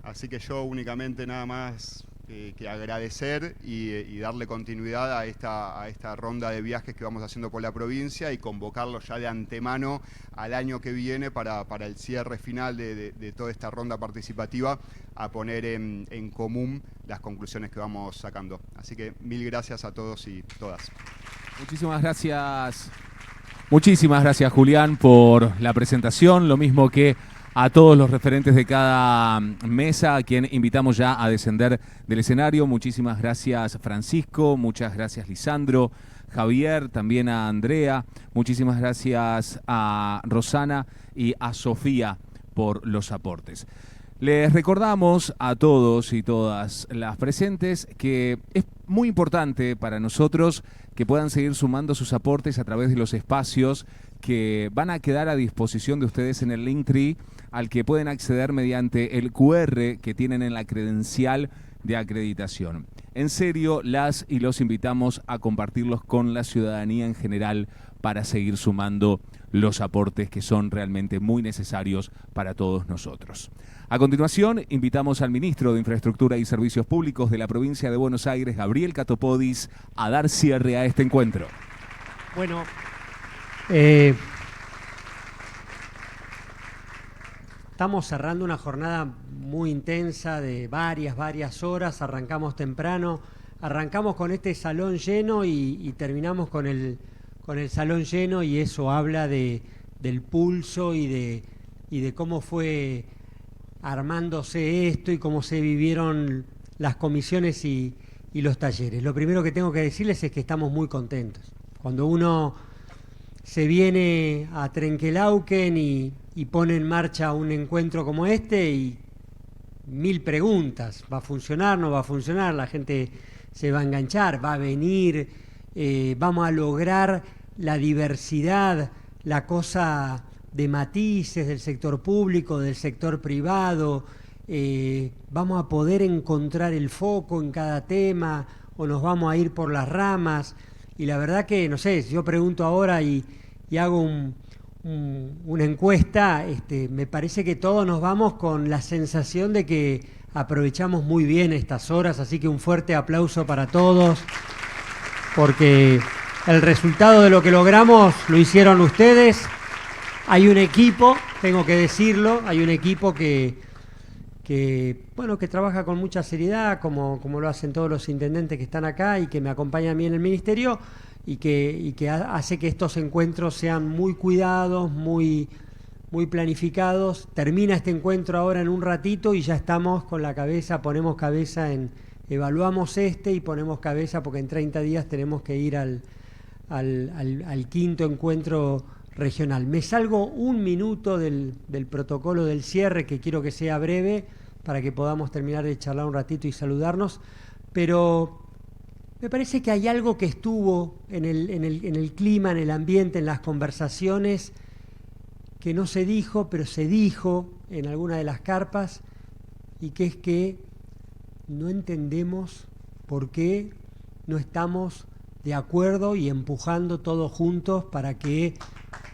Así que yo únicamente nada más que agradecer y darle continuidad a esta ronda de viajes que vamos haciendo por la provincia, y convocarlos ya de antemano al año que viene para el cierre final de toda esta ronda participativa, a poner en común las conclusiones que vamos sacando. Así que mil gracias a todos y todas. Muchísimas gracias Julián por la presentación, lo mismo que a todos los referentes de cada mesa, a quien invitamos ya a descender del escenario. Muchísimas gracias Francisco, muchas gracias Lisandro, Javier, también a Andrea, muchísimas gracias a Rosana y a Sofía por los aportes. Les recordamos a todos y todas las presentes que es muy importante para nosotros que puedan seguir sumando sus aportes a través de los espacios que van a quedar a disposición de ustedes en el Linktree, al que pueden acceder mediante el QR que tienen en la credencial de acreditación. En serio, las y los invitamos a compartirlos con la ciudadanía en general para seguir sumando los aportes que son realmente muy necesarios para todos nosotros. A continuación, invitamos al ministro de Infraestructura y Servicios Públicos de la provincia de Buenos Aires, Gabriel Catopodis, a dar cierre a este encuentro. Bueno, estamos cerrando una jornada muy intensa de varias horas. Arrancamos temprano, arrancamos con este salón lleno y terminamos con el salón lleno, y eso habla del pulso y de cómo fue armándose esto y cómo se vivieron las comisiones y los talleres. Lo primero que tengo que decirles es que estamos muy contentos. Cuando uno se viene a Trenquelauquen y pone en marcha un encuentro como este, y 1000 preguntas: ¿va a funcionar? ¿No va a funcionar? ¿La gente se va a enganchar? ¿Va a venir? ¿Vamos a lograr la diversidad, la cosa de matices del sector público, del sector privado? ¿Vamos a poder encontrar el foco en cada tema o nos vamos a ir por las ramas? Y la verdad que, no sé, si yo pregunto ahora y hago una encuesta, me parece que todos nos vamos con la sensación de que aprovechamos muy bien estas horas, así que un fuerte aplauso para todos, porque el resultado de lo que logramos lo hicieron ustedes. Hay un equipo, tengo que decirlo, hay un equipo que trabaja con mucha seriedad, como lo hacen todos los intendentes que están acá y que me acompañan a mí en el ministerio, y que hace que estos encuentros sean muy cuidados, muy planificados. Termina este encuentro ahora en un ratito y ya estamos con la cabeza, ponemos cabeza evaluamos y ponemos cabeza, porque en 30 días tenemos que ir al 5º encuentro regional. Me salgo un minuto del protocolo del cierre, que quiero que sea breve para que podamos terminar de charlar un ratito y saludarnos, pero Me parece que hay algo que estuvo en el clima, en el ambiente, en las conversaciones, que no se dijo, pero se dijo en alguna de las carpas, y que es que no entendemos por qué no estamos de acuerdo y empujando todos juntos para que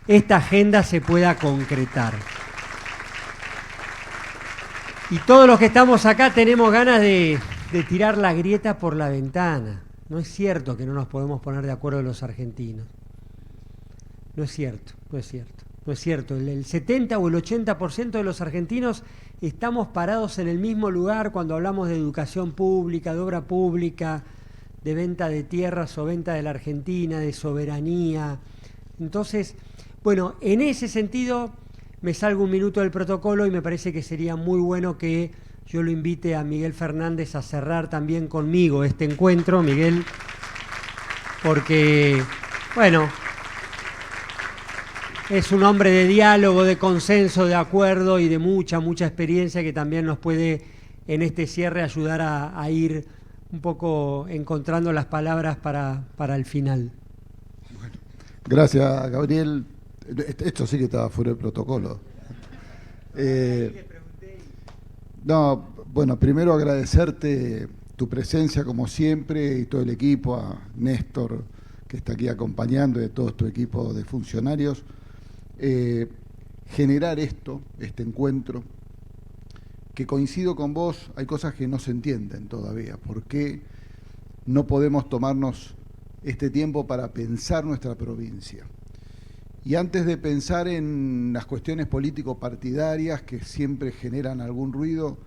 esta agenda se pueda concretar. Y todos los que estamos acá tenemos ganas de tirar la grieta por la ventana. No es cierto que no nos podemos poner de acuerdo los argentinos. No es cierto, no es cierto. No es cierto, el 70 o el 80% de los argentinos estamos parados en el mismo lugar cuando hablamos de educación pública, de obra pública, de venta de tierras o venta de la Argentina, de soberanía. Entonces, bueno, en ese sentido me salgo un minuto del protocolo y me parece que sería muy bueno que yo lo invite a Miguel Fernández a cerrar también conmigo este encuentro, Miguel, porque, bueno, es un hombre de diálogo, de consenso, de acuerdo y de mucha experiencia que también nos puede en este cierre ayudar a ir un poco encontrando las palabras para el final. Bueno, gracias, Gabriel. Esto sí que estaba fuera del protocolo. No, bueno, primero agradecerte tu presencia como siempre y todo el equipo, a Néstor que está aquí acompañando y a todo tu equipo de funcionarios. Generar este encuentro, que coincido con vos, hay cosas que no se entienden todavía. ¿Por qué no podemos tomarnos este tiempo para pensar nuestra provincia? Y antes de pensar en las cuestiones político-partidarias que siempre generan algún ruido,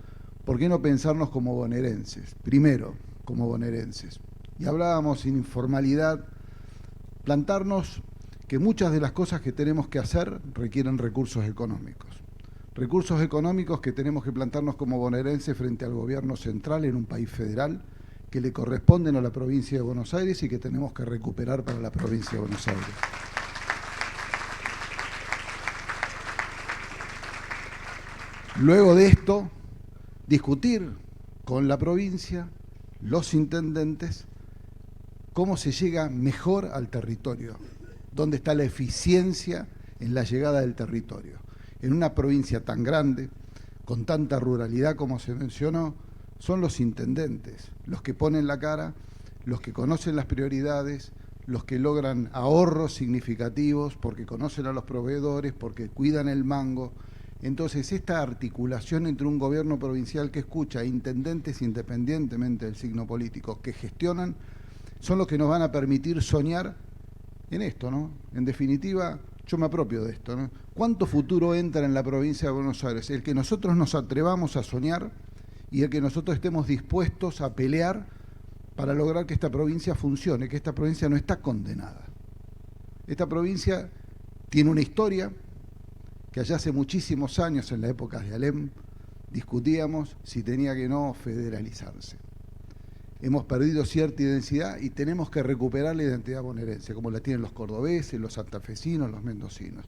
¿por qué no pensarnos como bonaerenses? Primero, como bonaerenses. Y hablábamos sin informalidad, plantarnos que muchas de las cosas que tenemos que hacer requieren recursos económicos. Recursos económicos que tenemos que plantarnos como bonaerenses frente al gobierno central en un país federal, que le corresponden a la provincia de Buenos Aires y que tenemos que recuperar para la provincia de Buenos Aires. Luego de esto, discutir con la provincia, los intendentes, cómo se llega mejor al territorio, dónde está la eficiencia en la llegada del territorio. En una provincia tan grande, con tanta ruralidad como se mencionó, son los intendentes los que ponen la cara, los que conocen las prioridades, los que logran ahorros significativos porque conocen a los proveedores, porque cuidan el mango. Entonces, esta articulación entre un gobierno provincial que escucha a intendentes independientemente del signo político que gestionan, son los que nos van a permitir soñar en esto, ¿no? En definitiva, yo me apropio de esto, ¿no? ¿Cuánto futuro entra en la provincia de Buenos Aires? El que nosotros nos atrevamos a soñar y el que nosotros estemos dispuestos a pelear para lograr que esta provincia funcione, que esta provincia no está condenada. Esta provincia tiene una historia que allá hace muchísimos años, en la época de Alem, discutíamos si tenía que no federalizarse. Hemos perdido cierta identidad y tenemos que recuperar la identidad bonaerense, como la tienen los cordobeses, los santafesinos, los mendocinos.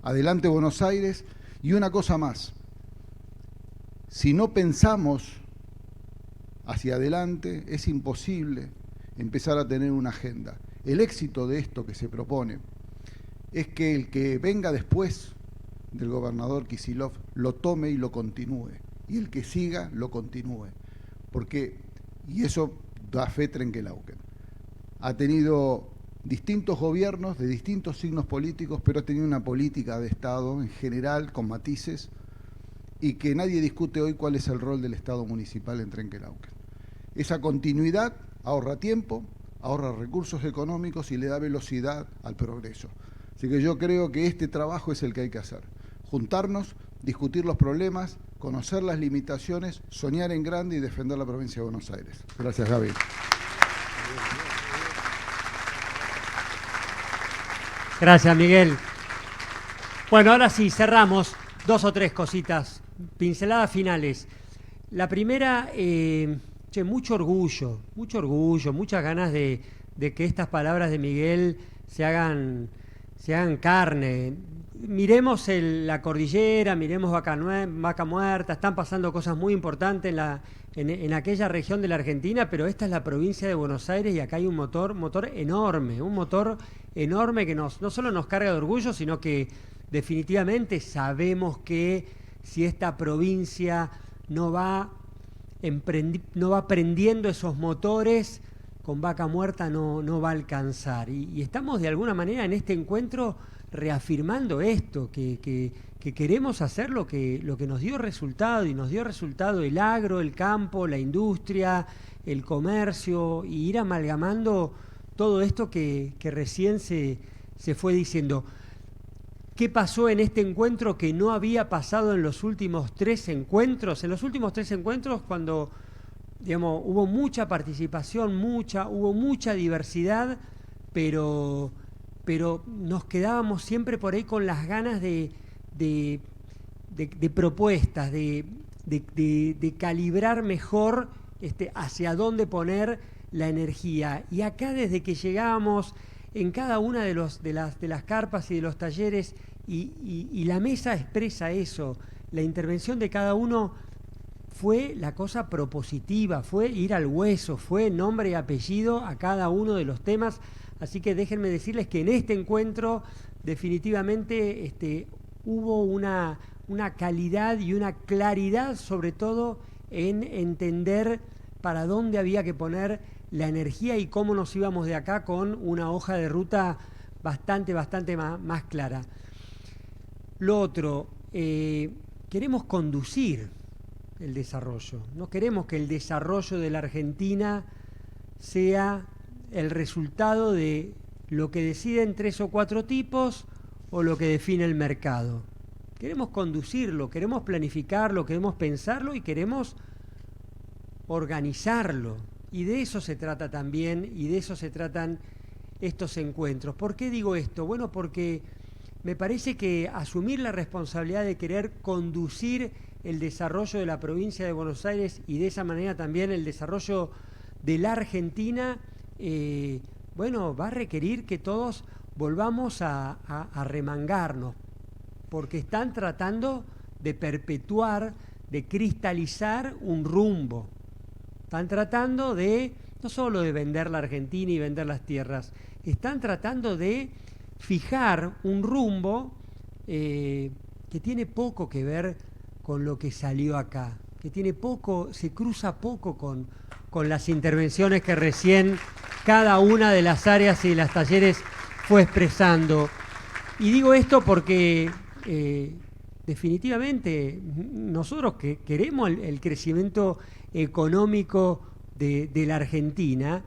Adelante Buenos Aires. Y una cosa más, si no pensamos hacia adelante, es imposible empezar a tener una agenda. El éxito de esto que se propone es que el que venga después del gobernador Kicillof lo tome y lo continúe, y el que siga lo continúe, porque, y eso da fe Trenquelauquen, ha tenido distintos gobiernos de distintos signos políticos, pero ha tenido una política de Estado en general con matices, y que nadie discute hoy cuál es el rol del Estado municipal en Trenquelauquen. Esa continuidad ahorra tiempo, ahorra recursos económicos y le da velocidad al progreso. Así que yo creo que este trabajo es el que hay que hacer. Juntarnos, discutir los problemas, conocer las limitaciones, soñar en grande y defender la provincia de Buenos Aires. Gracias, Gaby. Gracias, Miguel. Bueno, ahora sí, cerramos. 2 o 3 cositas, pinceladas finales. La primera, mucho orgullo, muchas ganas de que estas palabras de Miguel se hagan carne. Miremos la cordillera, miremos Vaca Muerta, están pasando cosas muy importantes en aquella región de la Argentina, pero esta es la provincia de Buenos Aires y acá hay un motor enorme que no solo nos carga de orgullo, sino que definitivamente sabemos que si esta provincia no va prendiendo esos motores, con Vaca Muerta no va a alcanzar. Y estamos de alguna manera en este encuentro reafirmando esto, que queremos hacer lo que nos dio resultado, y nos dio resultado el agro, el campo, la industria, el comercio, y ir amalgamando todo esto que recién se fue diciendo. ¿Qué pasó en este encuentro que no había pasado en los últimos 3 encuentros? En los últimos 3 encuentros, cuando hubo mucha participación, hubo mucha diversidad, pero nos quedábamos siempre por ahí con las ganas de propuestas, de calibrar mejor hacia dónde poner la energía. Y acá, desde que llegábamos en cada una de las carpas y de los talleres, y la mesa expresa eso, la intervención de cada uno fue la cosa propositiva, fue ir al hueso, fue nombre y apellido a cada uno de los temas. Así que déjenme decirles que en este encuentro definitivamente hubo una calidad y una claridad, sobre todo en entender para dónde había que poner la energía y cómo nos íbamos de acá, con una hoja de ruta bastante más clara. Lo otro, queremos conducir el desarrollo. No queremos que el desarrollo de la Argentina sea el resultado de lo que deciden 3 o 4 tipos o lo que define el mercado. Queremos conducirlo, queremos planificarlo, queremos pensarlo y queremos organizarlo. Y de eso se trata también, y de eso se tratan estos encuentros. ¿Por qué digo esto? Bueno, porque me parece que asumir la responsabilidad de querer conducir el desarrollo de la provincia de Buenos Aires, y de esa manera también el desarrollo de la Argentina, va a requerir que todos volvamos a remangarnos, porque están tratando de perpetuar, de cristalizar un rumbo. Están tratando no solo de vender la Argentina y vender las tierras, están tratando de fijar un rumbo que tiene poco que ver con lo que salió acá, que se cruza poco con las intervenciones que recién cada una de las áreas y de las talleres fue expresando. Y digo esto porque definitivamente nosotros que queremos el crecimiento económico de la Argentina,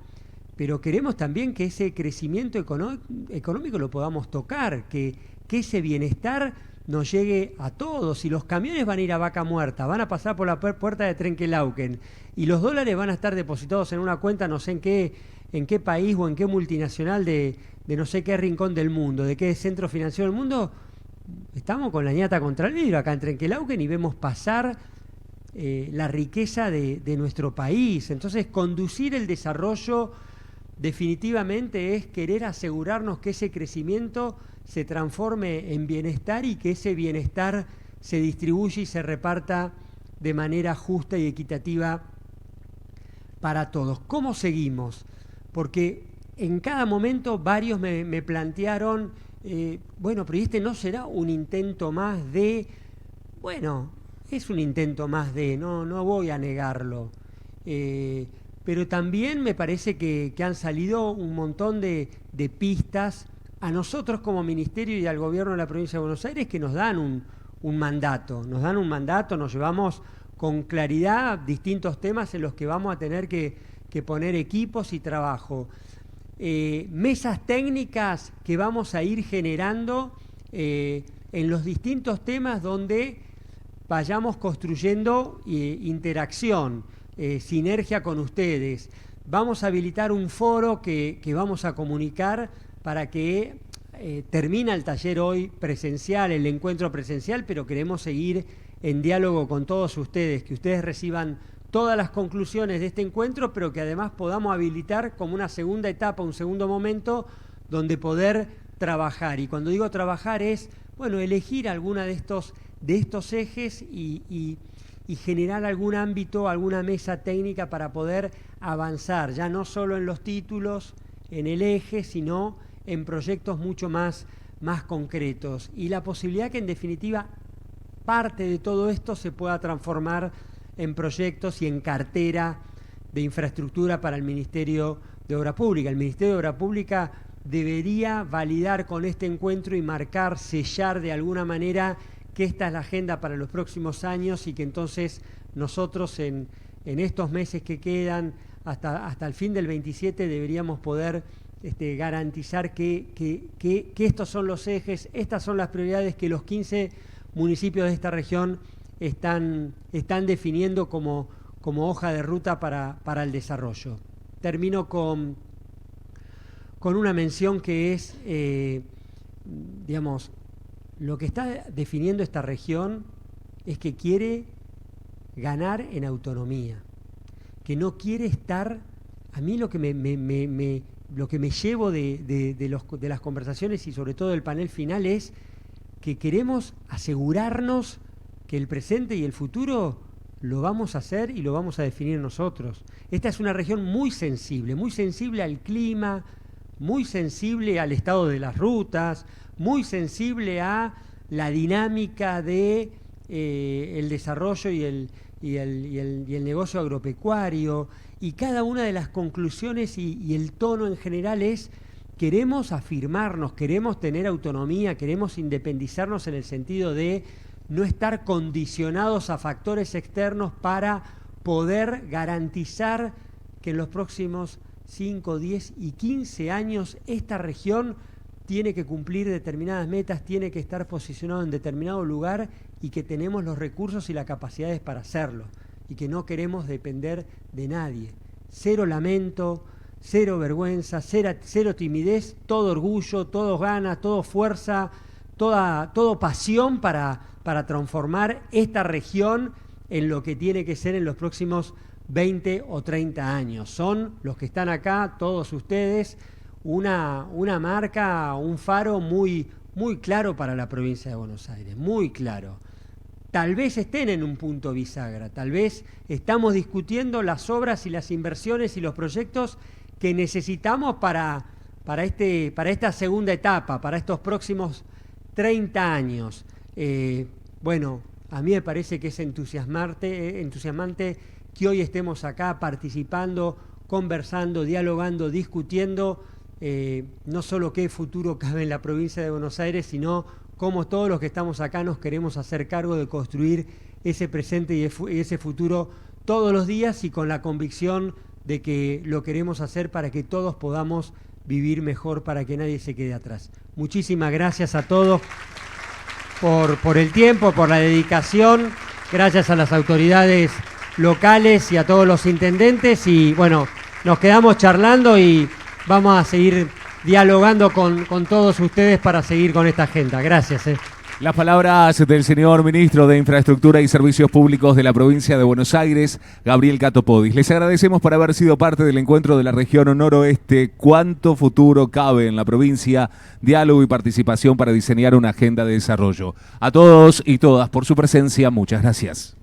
pero queremos también que ese crecimiento económico lo podamos tocar, que ese bienestar nos llegue a todos. Y los camiones van a ir a Vaca Muerta, van a pasar por la puerta de Trenquelauquen, y los dólares van a estar depositados en una cuenta no sé en qué país o en qué multinacional de no sé qué rincón del mundo, de qué centro financiero del mundo. Estamos con la ñata contra el vidrio acá en Trenquelauquen y vemos pasar la riqueza de nuestro país. Entonces, conducir el desarrollo definitivamente es querer asegurarnos que ese crecimiento se transforme en bienestar, y que ese bienestar se distribuya y se reparta de manera justa y equitativa para todos. ¿Cómo seguimos? Porque en cada momento varios me plantearon, pero ¿y no será un intento más de? Bueno, es un intento más de, no voy a negarlo. Pero también me parece que han salido un montón de pistas a nosotros como ministerio y al gobierno de la provincia de Buenos Aires, que nos dan un mandato. Nos dan un mandato, nos llevamos con claridad distintos temas en los que vamos a tener que poner equipos y trabajo. Mesas técnicas que vamos a ir generando en los distintos temas donde vayamos construyendo interacción, sinergia con ustedes. Vamos a habilitar un foro que vamos a comunicar para que termina el taller hoy presencial, el encuentro presencial, pero queremos seguir en diálogo con todos ustedes, que ustedes reciban todas las conclusiones de este encuentro, pero que además podamos habilitar como una segunda etapa, un segundo momento, donde poder trabajar. Y cuando digo trabajar es, bueno, elegir alguna de estos ejes y generar algún ámbito, alguna mesa técnica para poder avanzar, ya no solo en los títulos, en el eje, sino en proyectos mucho más concretos. Y la posibilidad que en definitiva parte de todo esto se pueda transformar en proyectos y en cartera de infraestructura para el Ministerio de Obra Pública. El Ministerio de Obra Pública debería validar con este encuentro y marcar, sellar de alguna manera que esta es la agenda para los próximos años y que entonces nosotros en estos meses que quedan hasta el fin del 27 deberíamos poder garantizar que estos son los ejes, estas son las prioridades que los 15 municipios de esta región están definiendo como hoja de ruta para el desarrollo. Termino con una mención que es, digamos, lo que está definiendo esta región es que quiere ganar en autonomía, que no quiere estar. A mí lo que me llevo de las conversaciones y sobre todo del panel final es que queremos asegurarnos que el presente y el futuro lo vamos a hacer y lo vamos a definir nosotros. Esta es una región muy sensible al clima, muy sensible al estado de las rutas, muy sensible a la dinámica de el desarrollo y el negocio agropecuario, y cada una de las conclusiones y el tono en general es: queremos afirmarnos, queremos tener autonomía, queremos independizarnos en el sentido de no estar condicionados a factores externos para poder garantizar que en los próximos 5, 10 y 15 años esta región tiene que cumplir determinadas metas, tiene que estar posicionado en determinado lugar y que tenemos los recursos y las capacidades para hacerlo y que no queremos depender de nadie. Cero lamento, cero vergüenza, cero timidez, todo orgullo, todo ganas, todo fuerza, todo pasión para transformar esta región en lo que tiene que ser en los próximos 20 o 30 años. Son los que están acá, todos ustedes, una marca, un faro muy claro para la provincia de Buenos Aires, muy claro. Tal vez estén en un punto bisagra, tal vez estamos discutiendo las obras y las inversiones y los proyectos que necesitamos para esta segunda etapa, para estos próximos 30 años. Bueno, a mí me parece que es entusiasmante que hoy estemos acá participando, conversando, dialogando, discutiendo, no solo qué futuro cabe en la provincia de Buenos Aires, sino cómo todos los que estamos acá nos queremos hacer cargo de construir ese presente y ese futuro todos los días y con la convicción de que lo queremos hacer para que todos podamos vivir mejor, para que nadie se quede atrás. Muchísimas gracias a todos por el tiempo, por la dedicación, gracias a las autoridades locales y a todos los intendentes y bueno, nos quedamos charlando y vamos a seguir dialogando con todos ustedes para seguir con esta agenda. Gracias. Las palabras del señor ministro de Infraestructura y Servicios Públicos de la provincia de Buenos Aires, Gabriel Catopodis. Les agradecemos por haber sido parte del encuentro de la región noroeste. ¿Cuánto futuro cabe en la provincia? Diálogo y participación para diseñar una agenda de desarrollo. A todos y todas por su presencia, muchas gracias.